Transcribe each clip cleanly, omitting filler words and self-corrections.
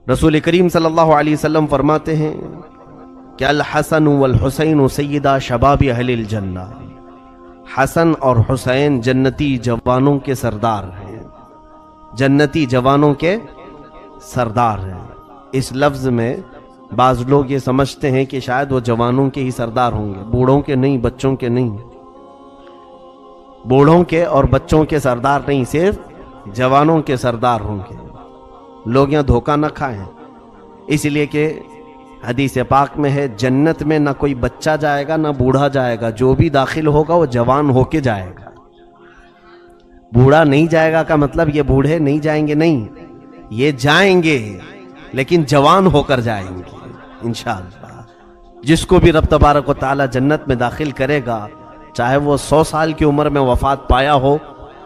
رسول کریم صلی اللہ علیہ وسلم فرماتے ہیں کہ الحسن والحسین سیدہ شباب اہل الجنہ، حسن اور حسین جنتی جوانوں کے سردار ہیں، جنتی جوانوں کے سردار ہیں۔ اس لفظ میں بعض لوگ یہ سمجھتے ہیں کہ شاید وہ جوانوں کے ہی سردار ہوں گے، بوڑھوں کے نہیں، بچوں کے نہیں، بوڑھوں کے اور بچوں کے سردار نہیں، صرف جوانوں کے سردار ہوں گے۔ لوگ یہاں دھوکہ نہ کھائیں، اس لیے کہ حدیث پاک میں ہے جنت میں نہ کوئی بچہ جائے گا نہ بوڑھا جائے گا، جو بھی داخل ہوگا وہ جوان ہو کے جائے گا۔ بوڑھا نہیں جائے گا کا مطلب یہ بوڑھے نہیں جائیں گے، نہیں، یہ جائیں گے لیکن جوان ہو کر جائیں گے انشاءاللہ۔ جس کو بھی رب تبارک و تعالی جنت میں داخل کرے گا، چاہے وہ 100 سال کی عمر میں وفات پایا ہو،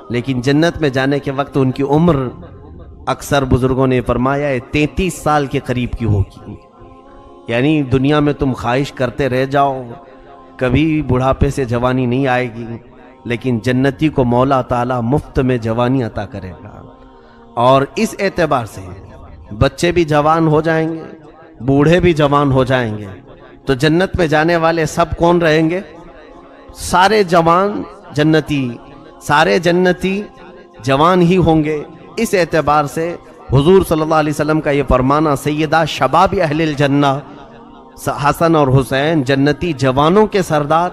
لیکن جنت میں جانے کے وقت ان کی عمر اکثر بزرگوں نے فرمایا ہے 33 سال کے قریب کی ہوگی۔ یعنی دنیا میں تم خواہش کرتے رہ جاؤ، کبھی بڑھاپے سے جوانی نہیں آئے گی، لیکن جنتی کو مولا تعالیٰ مفت میں جوانی عطا کرے گا۔ اور اس اعتبار سے بچے بھی جوان ہو جائیں گے، بوڑھے بھی جوان ہو جائیں گے، تو جنت میں جانے والے سب کون رہیں گے؟ سارے جوان جنتی، سارے جنتی جوان ہی ہوں گے۔ اس اعتبار سے حضور صلی اللہ علیہ وسلم کا یہ فرمانا سیدہ شباب اہل الجنہ، حسن اور حسین جنتی جوانوں کے سردار،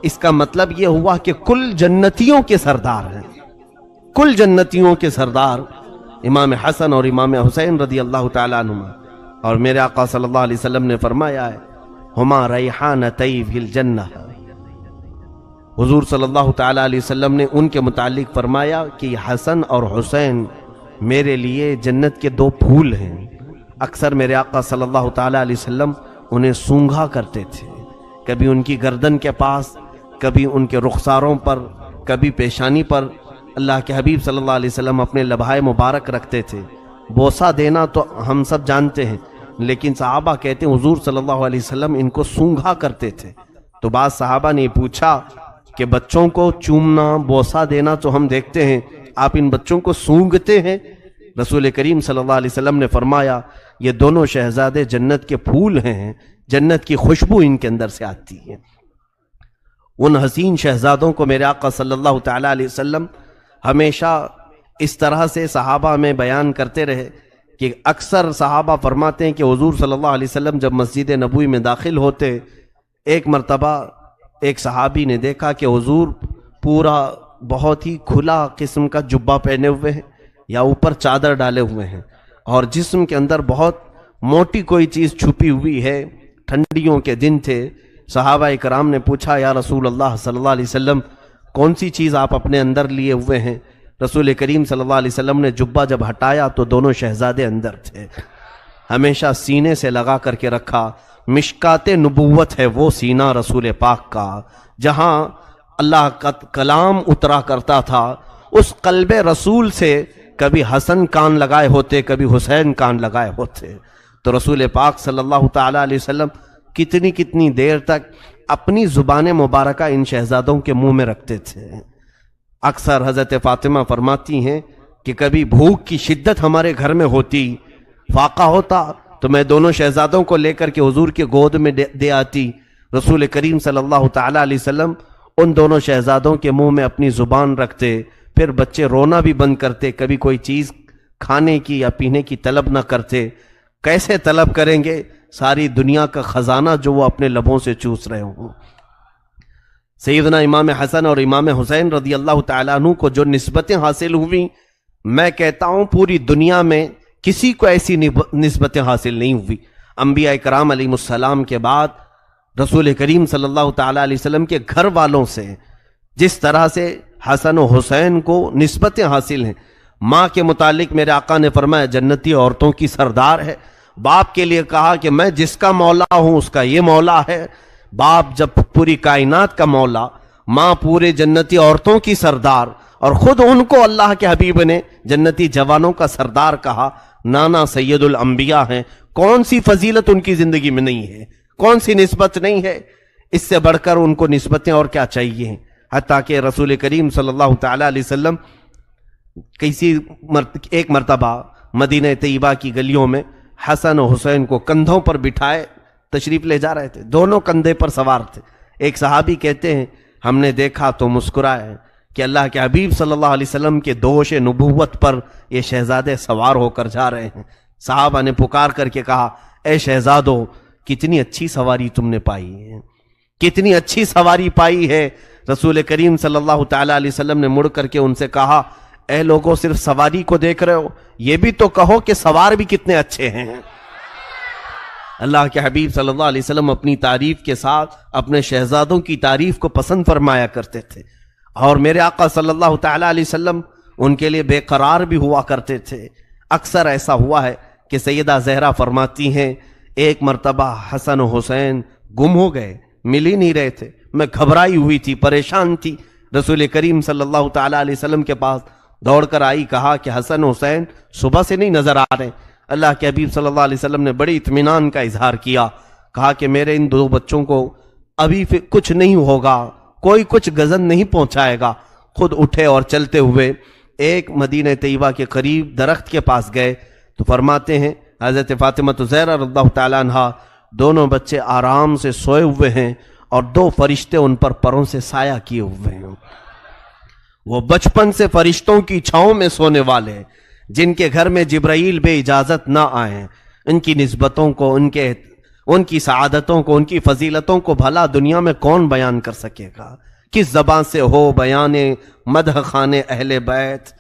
اس کا مطلب یہ ہوا کہ کل جنتیوں کے سردار ہیں، کل جنتیوں کے سردار امام حسن اور امام حسین رضی اللہ تعالیٰ عنہما۔ اور میرے آقا صلی اللہ علیہ وسلم نے فرمایا ہے ہما ریحانتی فی الجنہ، حضور صلی اللہ تعالیٰ علیہ وسلم نے ان کے متعلق فرمایا کہ حسن اور حسین میرے لیے جنت کے 2 پھول ہیں۔ اکثر میرے آقا صلی اللہ تعالیٰ علیہ وسلم انہیں سونگھا کرتے تھے، کبھی ان کی گردن کے پاس، کبھی ان کے رخساروں پر، کبھی پیشانی پر۔ اللہ کے حبیب صلی اللہ علیہ وسلم اپنے لبھائے مبارک رکھتے تھے۔ بوسہ دینا تو ہم سب جانتے ہیں، لیکن صحابہ کہتے ہیں حضور صلی اللہ علیہ وسلم ان کو سونگھا کرتے تھے۔ تو بعض صحابہ نے پوچھا کہ بچوں کو چومنا، بوسہ دینا تو ہم دیکھتے ہیں، آپ ان بچوں کو سونگھتے ہیں؟ رسول کریم صلی اللہ علیہ وسلم نے فرمایا یہ دونوں شہزادے جنت کے پھول ہیں، جنت کی خوشبو ان کے اندر سے آتی ہے۔ ان حسین شہزادوں کو میرے آقا صلی اللہ تعالیٰ علیہ وسلم ہمیشہ اس طرح سے صحابہ میں بیان کرتے رہے کہ اکثر صحابہ فرماتے ہیں کہ حضور صلی اللہ علیہ وسلم جب مسجد نبوی میں داخل ہوتے، ایک مرتبہ ایک صحابی نے دیکھا کہ حضور پورا بہت ہی کھلا قسم کا جبہ پہنے ہوئے ہیں یا اوپر چادر ڈالے ہوئے ہیں، اور جسم کے اندر بہت موٹی کوئی چیز چھپی ہوئی ہے۔ ٹھنڈیوں کے دن تھے، صحابہ اکرام نے پوچھا یا رسول اللہ صلی اللہ علیہ وسلم کون سی چیز آپ اپنے اندر لیے ہوئے ہیں؟ رسول کریم صلی اللہ علیہ وسلم نے جبہ جب ہٹایا تو دونوں شہزادے اندر تھے، ہمیشہ سینے سے لگا کر کے رکھا۔ مشکات نبوت ہے وہ سینہ رسول پاک کا، جہاں اللہ کا کلام اترا کرتا تھا، اس قلب رسول سے کبھی حسن کان لگائے ہوتے، کبھی حسین کان لگائے ہوتے۔ تو رسول پاک صلی اللہ تعالیٰ علیہ وسلم کتنی دیر تک اپنی زبان مبارکہ ان شہزادوں کے منہ میں رکھتے تھے۔ اکثر حضرت فاطمہ فرماتی ہیں کہ کبھی بھوک کی شدت ہمارے گھر میں ہوتی، فاقہ ہوتا، تو میں دونوں شہزادوں کو لے کر کے حضور کے گود میں دے آتی۔ رسول کریم صلی اللہ تعالیٰ علیہ وسلم ان دونوں شہزادوں کے منہ میں اپنی زبان رکھتے، پھر بچے رونا بھی بند کرتے، کبھی کوئی چیز کھانے کی یا پینے کی طلب نہ کرتے۔ کیسے طلب کریں گے؟ ساری دنیا کا خزانہ جو وہ اپنے لبوں سے چوس رہے ہوں۔ سیدنا امام حسن اور امام حسین رضی اللہ تعالیٰ عنہ کو جو نسبتیں حاصل ہوئیں، میں کہتا ہوں پوری دنیا میں کسی کو ایسی نسبتیں حاصل نہیں ہوئی۔ انبیاء کرام علیہ السلام کے بعد رسول کریم صلی اللہ تعالیٰ علیہ وسلم کے گھر والوں سے جس طرح سے حسن و حسین کو نسبتیں حاصل ہیں، ماں کے متعلق میرے آقا نے فرمایا جنتی عورتوں کی سردار ہے۔ باپ کے لیے کہا کہ میں جس کا مولا ہوں اس کا یہ مولا ہے۔ باپ جب پوری کائنات کا مولا، ماں پورے جنتی عورتوں کی سردار، اور خود ان کو اللہ کے حبیب نے جنتی جوانوں کا سردار کہا۔ نانا سید الانبیاء ہیں، کون سی فضیلت ان کی زندگی میں نہیں ہے، کون سی نسبت نہیں ہے؟ اس سے بڑھ کر ان کو نسبتیں اور کیا چاہیے؟ حتیٰ کہ رسول کریم صلی اللہ تعالیٰ علیہ وسلم ایک مرتبہ مدینہ طیبہ کی گلیوں میں حسن و حسین کو کندھوں پر بٹھائے تشریف لے جا رہے تھے، دونوں کندھے پر سوار تھے۔ ایک صحابی کہتے ہیں ہم نے دیکھا تو مسکرائے کہ اللہ کے حبیب صلی اللہ علیہ وسلم کے دوش نبوت پر یہ شہزادے سوار ہو کر جا رہے ہیں۔ صحابہ نے پکار کر کے کہا اے شہزادو، کتنی اچھی سواری تم نے پائی ہے، کتنی اچھی سواری پائی ہے۔ رسول کریم صلی اللہ تعالی علیہ وسلم نے مڑ کر کے ان سے کہا اے لوگوں، صرف سواری کو دیکھ رہے ہو، یہ بھی تو کہو کہ سوار بھی کتنے اچھے ہیں۔ اللہ کے حبیب صلی اللہ علیہ وسلم اپنی تعریف کے ساتھ اپنے شہزادوں کی تعریف کو پسند فرمایا کرتے تھے، اور میرے آقا صلی اللہ تعالی علیہ وسلم ان کے لیے بے قرار بھی ہوا کرتے تھے۔ اکثر ایسا ہوا ہے کہ سیدہ زہرا فرماتی ہیں ایک مرتبہ حسن و حسین گم ہو گئے، مل ہی نہیں رہے تھے، میں گھبرائی ہوئی تھی، پریشان تھی، رسول کریم صلی اللہ تعالی علیہ وسلم کے پاس دوڑ کر آئی، کہا کہ حسن و حسین صبح سے نہیں نظر آ رہے۔ اللہ کے حبیب صلی اللہ علیہ وسلم نے بڑی اطمینان کا اظہار کیا، کہا کہ میرے ان دو بچوں کو ابھی کچھ نہیں ہوگا، کوئی کچھ گزن نہیں پہنچائے گا۔ خود اٹھے اور چلتے ہوئے ایک مدینہ طیبہ کے قریب درخت کے پاس گئے تو فرماتے ہیں حضرت فاطمہ زہرا رضی اللہ تعالیٰ عنہا، دونوں بچے آرام سے سوئے ہوئے ہیں اور دو فرشتے ان پر پروں سے سایہ کیے ہوئے ہیں۔ وہ بچپن سے فرشتوں کی چھاؤں میں سونے والے، جن کے گھر میں جبرائیل بے اجازت نہ آئیں، ان کی نسبتوں کو، ان کی سعادتوں کو، ان کی فضیلتوں کو بھلا دنیا میں کون بیان کر سکے گا؟ کس زبان سے ہو بیان مدح خان اہل بیت؟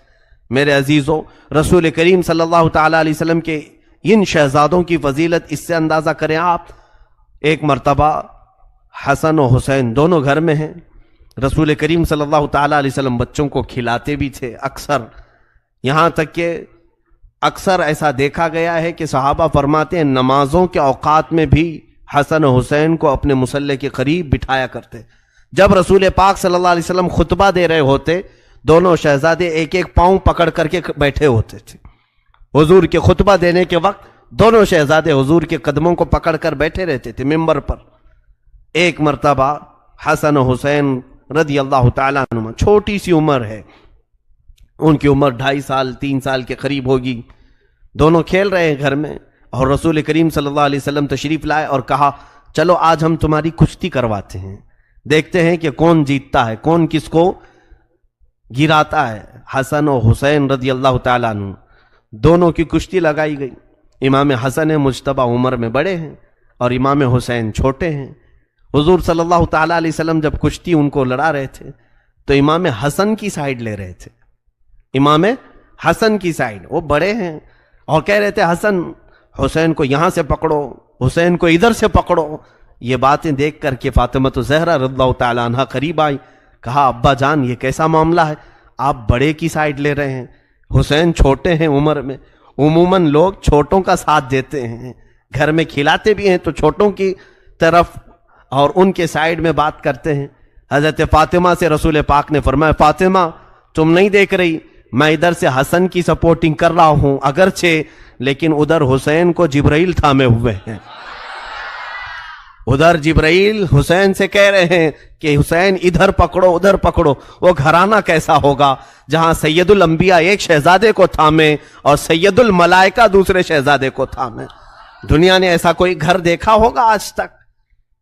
میرے عزیزوں، رسول کریم صلی اللہ تعالی علیہ وسلم کے ان شہزادوں کی فضیلت اس سے اندازہ کریں آپ۔ ایک مرتبہ حسن و حسین دونوں گھر میں ہیں، رسول کریم صلی اللہ تعالی علیہ وسلم بچوں کو کھلاتے بھی تھے اکثر، یہاں تک کہ اکثر ایسا دیکھا گیا ہے کہ صحابہ فرماتے ہیں نمازوں کے اوقات میں بھی حسن و حسین کو اپنے مصلی کے قریب بٹھایا کرتے۔ جب رسول پاک صلی اللہ علیہ وسلم خطبہ دے رہے ہوتے، دونوں شہزادے ایک ایک پاؤں پکڑ کر کے بیٹھے ہوتے تھے۔ حضور کے خطبہ دینے کے وقت دونوں شہزادے حضور کے قدموں کو پکڑ کر بیٹھے رہتے تھے ممبر پر۔ ایک مرتبہ حسن و حسین رضی اللہ تعالیٰ عنہ، چھوٹی سی عمر ہے، ان کی عمر 2.5 سال 3 سال کے قریب ہوگی، دونوں کھیل رہے ہیں گھر میں، اور رسول کریم صلی اللہ علیہ وسلم تشریف لائے اور کہا چلو آج ہم تمہاری کشتی کرواتے ہیں، دیکھتے ہیں کہ کون جیتتا ہے، کون کس کو گراتا ہے۔ حسن و حسین رضی اللہ تعالیٰ عنہ دونوں کی کشتی لگائی گئی۔ امام حسن مجتبی عمر میں بڑے ہیں اور امام حسین چھوٹے ہیں۔ حضور صلی اللہ تعالیٰ علیہ وسلم جب کشتی ان کو لڑا رہے تھے تو امام حسن کی سائیڈ لے رہے تھے، امام حسن کی سائیڈ، وہ بڑے ہیں اور کہہ رہے تھے حسن حسین کو یہاں سے پکڑو، حسین کو ادھر سے پکڑو۔ یہ باتیں دیکھ کر کے فاطمہ زہرا رضی اللہ تعالیٰ عنہا قریب آئی، کہا ابا جان یہ کیسا معاملہ ہے، آپ بڑے کی سائیڈ لے رہے ہیں، حسین چھوٹے ہیں عمر میں، عموماً لوگ چھوٹوں کا ساتھ دیتے ہیں، گھر میں کھلاتے بھی ہیں تو چھوٹوں کی طرف اور ان کے سائیڈ میں بات کرتے ہیں۔ حضرت فاطمہ سے رسول پاک نے فرمایا فاطمہ تم نہیں دیکھ رہی، میں ادھر سے حسن کی سپورٹنگ کر رہا ہوں اگرچہ، لیکن ادھر حسین کو جبرائیل تھامے ہوئے ہیں، ادھر جبرائیل حسین سے کہہ رہے ہیں کہ حسین ادھر پکڑو ادھر پکڑو۔ وہ گھرانہ کیسا ہوگا جہاں سید الانبیاء ایک شہزادے کو تھامے اور سید الملائکہ دوسرے شہزادے کو تھامے؟ دنیا نے ایسا کوئی گھر دیکھا ہوگا آج تک؟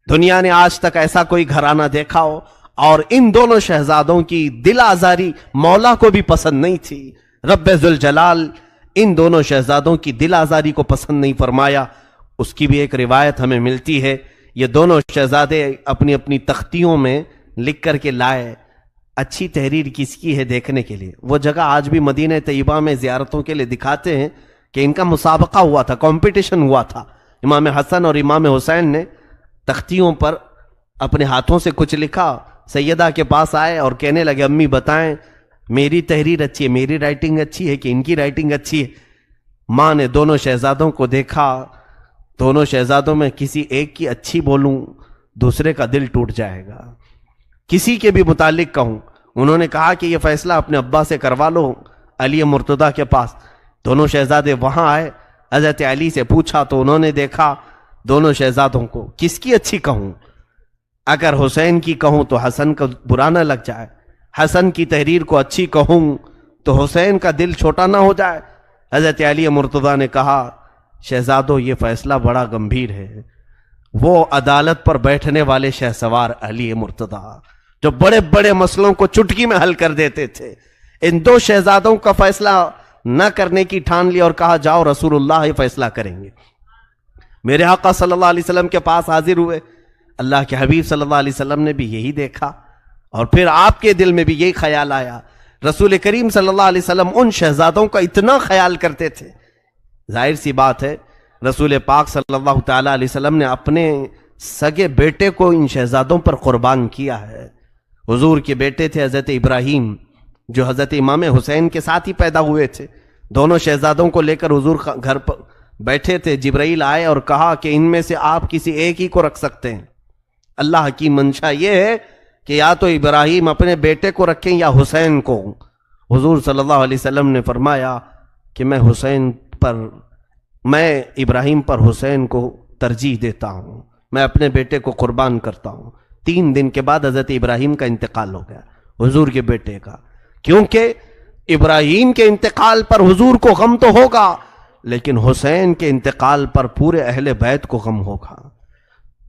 دنیا نے آج تک ایسا کوئی گھرانہ دیکھا ہو؟ اور ان دونوں شہزادوں کی دل آزاری مولا کو بھی پسند نہیں تھی، رب ذوالجلال ان دونوں شہزادوں کی دل آزاری کو پسند نہیں فرمایا۔ اس کی بھی ایک روایت ہمیں ملتی ہے، یہ دونوں شہزادے اپنی اپنی تختیوں میں لکھ کر کے لائے، اچھی تحریر کس کی ہے دیکھنے کے لیے۔ وہ جگہ آج بھی مدینہ طیبہ میں زیارتوں کے لیے دکھاتے ہیں کہ ان کا مسابقہ ہوا تھا، کمپٹیشن ہوا تھا، امام حسن اور امام حسین نے تختیوں پر اپنے ہاتھوں سے کچھ لکھا، سیدہ کے پاس آئے اور کہنے لگے امی بتائیں میری تحریر اچھی ہے، میری رائٹنگ اچھی ہے کہ ان کی رائٹنگ اچھی ہے؟ ماں نے دونوں شہزادوں کو دیکھا، دونوں شہزادوں میں کسی ایک کی اچھی بولوں دوسرے کا دل ٹوٹ جائے گا، کسی کے بھی متعلق کہوں۔ انہوں نے کہا کہ یہ فیصلہ اپنے ابا سے کروا لو علی مرتضیٰ کے پاس۔ دونوں شہزادے وہاں آئے، حضرت علی سے پوچھا تو انہوں نے دیکھا دونوں شہزادوں کو، کس کی اچھی کہوں؟ اگر حسین کی کہوں تو حسن کا برا نہ لگ جائے، حسن کی تحریر کو اچھی کہوں تو حسین کا دل چھوٹا نہ ہو جائے۔ حضرت علی مرتضیٰ نے کہا شہزادوں یہ فیصلہ بڑا گمبھیر ہے. وہ عدالت پر بیٹھنے والے شہسوار علی مرتضیٰ جو بڑے بڑے مسئلوں کو چٹکی میں حل کر دیتے تھے، ان دو شہزادوں کا فیصلہ نہ کرنے کی ٹھان لی اور کہا جاؤ رسول اللہ فیصلہ کریں گے. میرے آقا صلی اللہ علیہ وسلم کے پاس حاضر ہوئے. اللہ کے حبیب صلی اللہ علیہ وسلم نے بھی یہی دیکھا اور پھر آپ کے دل میں بھی یہی خیال آیا. رسول کریم صلی اللہ علیہ وسلم ان شہزادوں کا اتنا خیال کرتے تھے. ظاہر سی بات ہے رسول پاک صلی اللہ تعالی علیہ وسلم نے اپنے سگے بیٹے کو ان شہزادوں پر قربان کیا ہے. حضور کے بیٹے تھے حضرت ابراہیم جو حضرت امام حسین کے ساتھ ہی پیدا ہوئے تھے. دونوں شہزادوں کو لے کر حضور گھر پر بیٹھے تھے. جبرائیل آئے اور کہا کہ ان میں سے آپ کسی ایک ہی کو رکھ سکتے ہیں. اللہ کی منشا یہ ہے کہ یا تو ابراہیم اپنے بیٹے کو رکھیں یا حسین کو. حضور صلی اللہ علیہ وسلم نے فرمایا کہ میں ابراہیم پر حسین کو ترجیح دیتا ہوں، میں اپنے بیٹے کو قربان کرتا ہوں. 3 دن کے بعد حضرت ابراہیم کا انتقال ہو گیا، حضور کے بیٹے کا. کیونکہ ابراہیم کے انتقال پر حضور کو غم تو ہوگا لیکن حسین کے انتقال پر پورے اہل بیت کو غم ہوگا.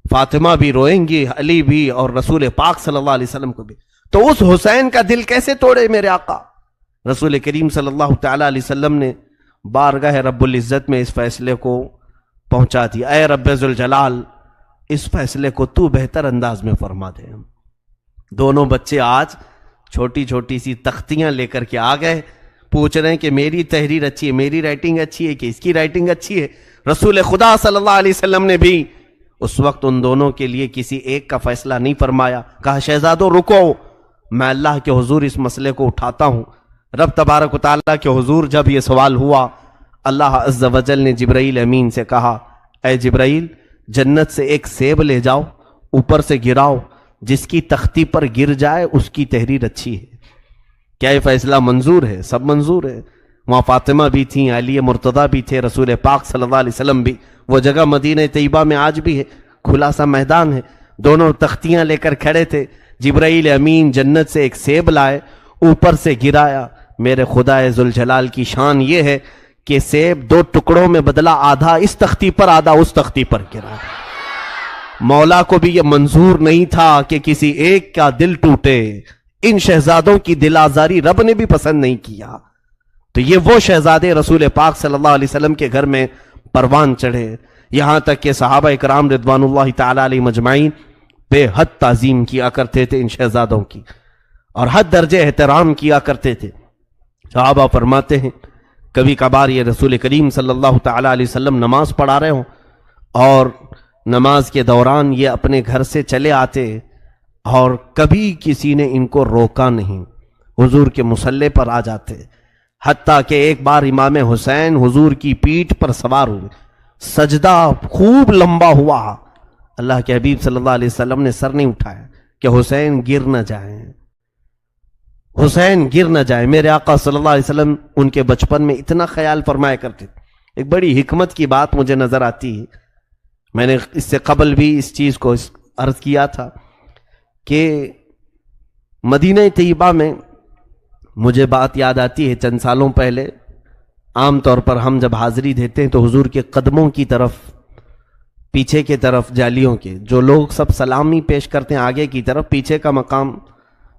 فاطمہ بھی روئیں گی، علی بھی، اور رسول پاک صلی اللہ علیہ وسلم کو بھی. تو اس حسین کا دل کیسے توڑے میرے آقا؟ رسول کریم صلی اللہ تعالی علیہ وسلم نے بارگاہ رب العزت میں اس فیصلے کو پہنچا دیا. اے رب ذوالجلال اس فیصلے کو تو بہتر انداز میں فرما دے. دونوں بچے آج چھوٹی چھوٹی سی تختیاں لے کر کے آ گئے، پوچھ رہے ہیں کہ میری تحریر اچھی ہے، میری رائٹنگ اچھی ہے کہ اس کی رائٹنگ اچھی ہے. رسول خدا صلی اللہ علیہ وسلم نے بھی اس وقت ان دونوں کے لیے کسی ایک کا فیصلہ نہیں فرمایا. کہا شہزادوں رکو، میں اللہ کے حضور اس مسئلے کو اٹھاتا ہوں. رب تبارک و تعالیٰ کے حضور جب یہ سوال ہوا، اللہ عز و جل نے جبرائیل امین سے کہا اے جبرائیل جنت سے ایک سیب لے جاؤ، اوپر سے گراؤ، جس کی تختی پر گر جائے اس کی تحریر اچھی ہے. کیا یہ فیصلہ منظور ہے؟ سب منظور ہے. وہاں فاطمہ بھی تھیں، علی مرتضیٰ بھی تھے، رسول پاک صلی اللہ علیہ وسلم بھی. وہ جگہ مدینہ طیبہ میں آج بھی ہے، کھلا سا میدان ہے. دونوں تختیاں لے کر کھڑے تھے. جبرائیل امین جنت سے ایک سیب لائے، اوپر سے گرایا. میرے خدا ذوالجلال کی شان یہ ہے کہ سیب 2 ٹکڑوں میں بدلا، آدھا اس تختی پر آدھا اس تختی پر گرا. مولا کو بھی یہ منظور نہیں تھا کہ کسی ایک کا دل ٹوٹے. ان شہزادوں کی دل آزاری رب نے بھی پسند نہیں کیا. تو یہ وہ شہزادے رسول پاک صلی اللہ علیہ وسلم کے گھر میں پروان چڑھے. یہاں تک کہ صحابہ اکرام رضوان اللہ تعالی علیہ مجمعین بے حد تعظیم کیا کرتے تھے ان شہزادوں کی، اور حد درجے احترام کیا کرتے تھے. صحابہ فرماتے ہیں کبھی کبھار یہ رسول کریم صلی اللہ تعالی علیہ وسلم نماز پڑھا رہے ہوں اور نماز کے دوران یہ اپنے گھر سے چلے آتے اور کبھی کسی نے ان کو روکا نہیں، حضور کے مصلی پر آ جاتے. حتیٰ کہ ایک بار امام حسین حضور کی پیٹھ پر سوار ہوئے، سجدہ خوب لمبا ہوا. اللہ کے حبیب صلی اللہ علیہ وسلم نے سر نہیں اٹھایا کہ حسین گر نہ جائیں، حسین گر نہ جائے. میرے آقا صلی اللہ علیہ وسلم ان کے بچپن میں اتنا خیال فرمایا کرتے. ایک بڑی حکمت کی بات مجھے نظر آتی ہے، میں نے اس سے قبل بھی اس چیز کو عرض کیا تھا کہ مدینہ طیبہ میں مجھے بات یاد آتی ہے. چند سالوں پہلے عام طور پر ہم جب حاضری دیتے ہیں تو حضور کے قدموں کی طرف، پیچھے کی طرف جالیوں کے جو لوگ سب سلامی پیش کرتے ہیں آگے کی طرف، پیچھے کا مقام،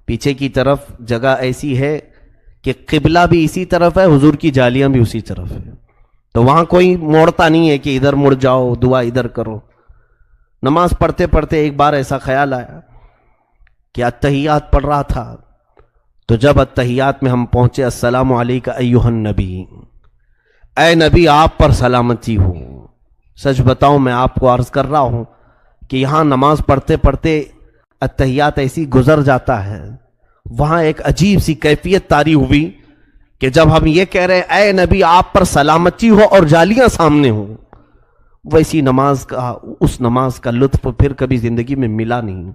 پیچھے کی طرف جگہ ایسی ہے کہ قبلہ بھی اسی طرف ہے، حضور کی جالیاں بھی اسی طرف ہے. تو وہاں کوئی موڑتا نہیں ہے کہ ادھر مڑ جاؤ، دعا ادھر کرو. نماز پڑھتے پڑھتے ایک بار ایسا خیال آیا کہ التحیات پڑھ رہا تھا، تو جب التحیات میں ہم پہنچے السلام علیکہ ایھا النبی، اے نبی آپ پر سلامتی ہو. سچ بتاؤں میں آپ کو عرض کر رہا ہوں کہ یہاں نماز پڑھتے پڑھتے التحیات ایسی گزر جاتا ہے، وہاں ایک عجیب سی کیفیت طاری ہوئی کہ جب ہم یہ کہہ رہے ہیں اے نبی آپ پر سلامتی ہو اور جالیاں سامنے ہوں، ویسی نماز کا، اس نماز کا لطف پھر کبھی زندگی میں ملا نہیں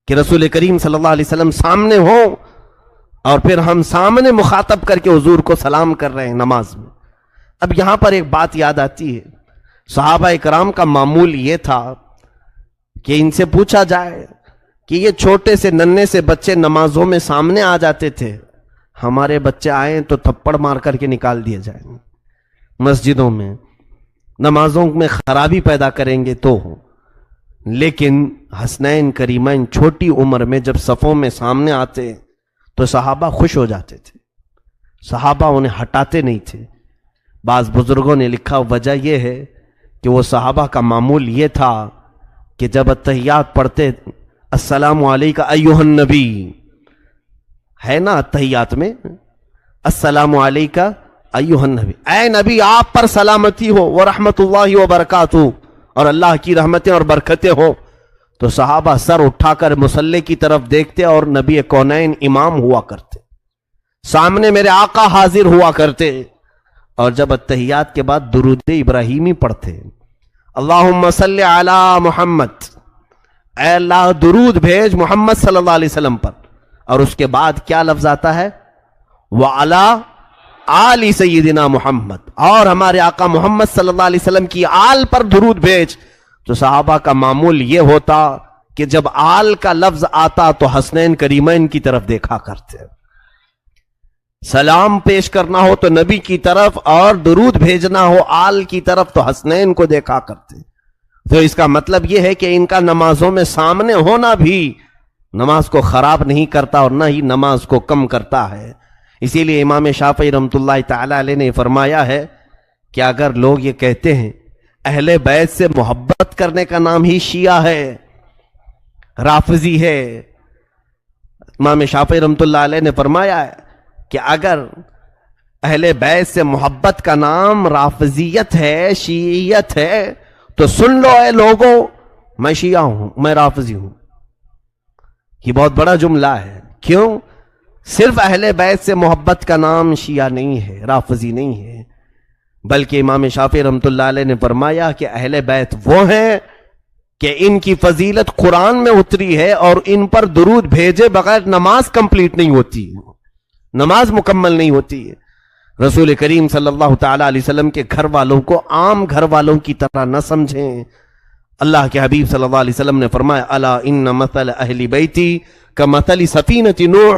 کہ رسول کریم صلی اللہ علیہ وسلم سامنے ہو اور پھر ہم سامنے مخاطب کر کے حضور کو سلام کر رہے ہیں نماز میں. اب یہاں پر ایک بات یاد آتی ہے، صحابہ اکرام کا معمول یہ تھا کہ ان سے پوچھا جائے کہ یہ چھوٹے سے ننھے سے بچے نمازوں میں سامنے آ جاتے تھے، ہمارے بچے آئیں تو تھپڑ مار کر کے نکال دیے جائیں مسجدوں میں. نمازوں میں خرابی پیدا کریں گے تو ہو، لیکن حسنین کریمین چھوٹی عمر میں جب صفوں میں سامنے آتے تو صحابہ خوش ہو جاتے تھے، صحابہ انہیں ہٹاتے نہیں تھے۔ بعض بزرگوں نے لکھا وجہ یہ ہے کہ وہ صحابہ کا معمول یہ تھا کہ جب اتحیات پڑھتے السلام علیکہ ایھا النبی، ہے نا اتحیات میں السلام علیکہ ایھا النبی، اے نبی آپ پر سلامتی ہو ورحمت اللہ وبرکاتہ، اور اللہ کی رحمتیں اور برکتیں ہو، تو صحابہ سر اٹھا کر مصلی کی طرف دیکھتے اور نبی کونین امام ہوا کرتے، سامنے میرے آقا حاضر ہوا کرتے، اور جب اتحیات کے بعد درود ابراہیمی پڑھتے اللہم صلی علی محمد، اے اللہ درود بھیج محمد صلی اللہ علیہ وسلم پر، اور اس کے بعد کیا لفظ آتا ہے وَعَلَىٰ آلِ سیدنا محمد، اور ہمارے آقا محمد صلی اللہ علیہ وسلم کی آل پر درود بھیج، تو صحابہ کا معمول یہ ہوتا کہ جب آل کا لفظ آتا تو حسنین کریمین کی طرف دیکھا کرتے، سلام پیش کرنا ہو تو نبی کی طرف اور درود بھیجنا ہو آل کی طرف تو حسنین کو دیکھا کرتے۔ تو اس کا مطلب یہ ہے کہ ان کا نمازوں میں سامنے ہونا بھی نماز کو خراب نہیں کرتا اور نہ ہی نماز کو کم کرتا ہے۔ اسی لیے امام شافعی رحمۃ اللہ تعالی علیہ نے فرمایا ہے کہ اگر لوگ یہ کہتے ہیں اہل بیت سے محبت کرنے کا نام ہی شیعہ ہے، رافضی ہے، امام شافعی رحمۃ اللہ علیہ نے فرمایا ہے کہ اگر اہل بیت سے محبت کا نام رافضیت ہے، شیعیت ہے، تو سن لو اے لوگوں، میں شیعہ ہوں، میں رافضی ہوں۔ یہ بہت بڑا جملہ ہے۔ کیوں؟ صرف اہل بیت سے محبت کا نام شیعہ نہیں ہے، رافضی نہیں ہے، بلکہ امام شافعی رحمۃ اللہ علیہ نے فرمایا کہ اہل بیت وہ ہیں کہ ان کی فضیلت قرآن میں اتری ہے اور ان پر درود بھیجے بغیر نماز کمپلیٹ نہیں ہوتی، نماز مکمل نہیں ہوتی ہے۔ رسول کریم صلی اللہ تعالی علیہ وسلم کے گھر والوں کو عام گھر والوں کی طرح نہ سمجھیں۔ اللہ کے حبیب صلی اللہ علیہ وسلم نے فرمایا الا ان مثل اہل بیتی کمثل سفینۃ نوح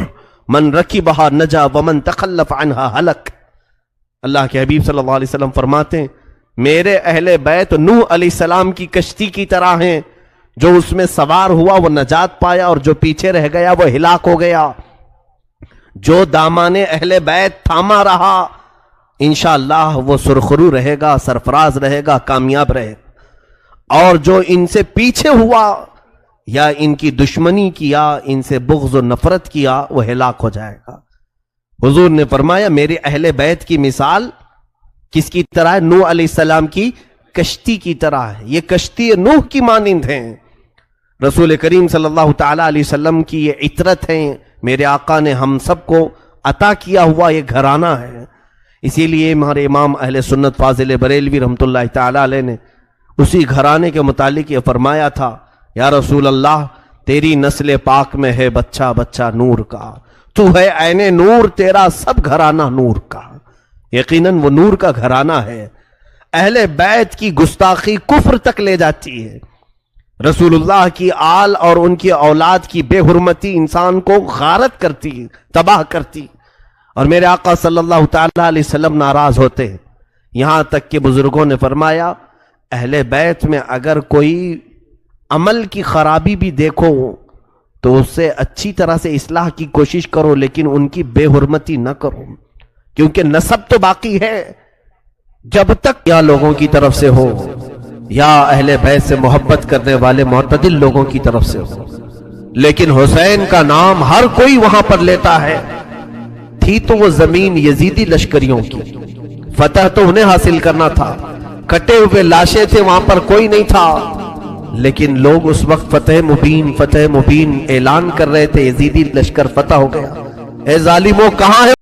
من رکبها نجا ومن تخلف عنها ہلک۔ اللہ کے حبیب صلی اللہ علیہ وسلم فرماتے ہیں میرے اہل بیت نوح علیہ السلام کی کشتی کی طرح ہیں، جو اس میں سوار ہوا وہ نجات پایا اور جو پیچھے رہ گیا وہ ہلاک ہو گیا۔ جو دامان اہل بیت تھاما رہا انشاءاللہ وہ سرخرو رہے گا، سرفراز رہے گا، کامیاب رہے گا، اور جو ان سے پیچھے ہوا یا ان کی دشمنی کیا، ان سے بغض و نفرت کیا، وہ ہلاک ہو جائے گا۔ حضور نے فرمایا میرے اہل بیت کی مثال کس کی طرح ہے؟ نوح علیہ السلام کی کشتی کی طرح ہے، یہ کشتی نوح کی مانند ہیں۔ رسول کریم صلی اللہ تعالی علیہ وسلم کی یہ عطرت ہیں، میرے آقا نے ہم سب کو عطا کیا ہوا یہ گھرانہ ہے۔ اسی لیے ہمارے امام اہل سنت فاضل بریلوی رحمۃ اللہ تعالی علیہ نے اسی گھرانے کے متعلق یہ فرمایا تھا یا رسول اللہ تیری نسل پاک میں ہے بچہ بچہ نور کا، تو ہے عین نور، تیرا سب گھرانہ نور کا۔ یقیناً وہ نور کا گھرانہ ہے۔ اہل بیت کی گستاخی کفر تک لے جاتی ہے۔ رسول اللہ کی آل اور ان کی اولاد کی بے حرمتی انسان کو غارت کرتی، تباہ کرتی، اور میرے آقا صلی اللہ تعالی علیہ وسلم ناراض ہوتے ہیں۔ یہاں تک کہ بزرگوں نے فرمایا اہل بیت میں اگر کوئی عمل کی خرابی بھی دیکھو تو اس سے اچھی طرح سے اصلاح کی کوشش کرو، لیکن ان کی بے حرمتی نہ کرو، کیونکہ نسب تو باقی ہے۔ جب تک یا لوگوں کی طرف سے ہو یا اہل بیت سے محبت کرنے والے معتدل لوگوں کی طرف سے ہو، لیکن حسین کا نام ہر کوئی وہاں پر لیتا ہے۔ تھی تو وہ زمین یزیدی لشکریوں کی، فتح تو انہیں حاصل کرنا تھا، کٹے ہوئے لاشیں تھے وہاں پر کوئی نہیں تھا، لیکن لوگ اس وقت فتح مبین اعلان کر رہے تھے، یزیدی لشکر فتح ہو گیا۔ اے ظالموں کہاں ہے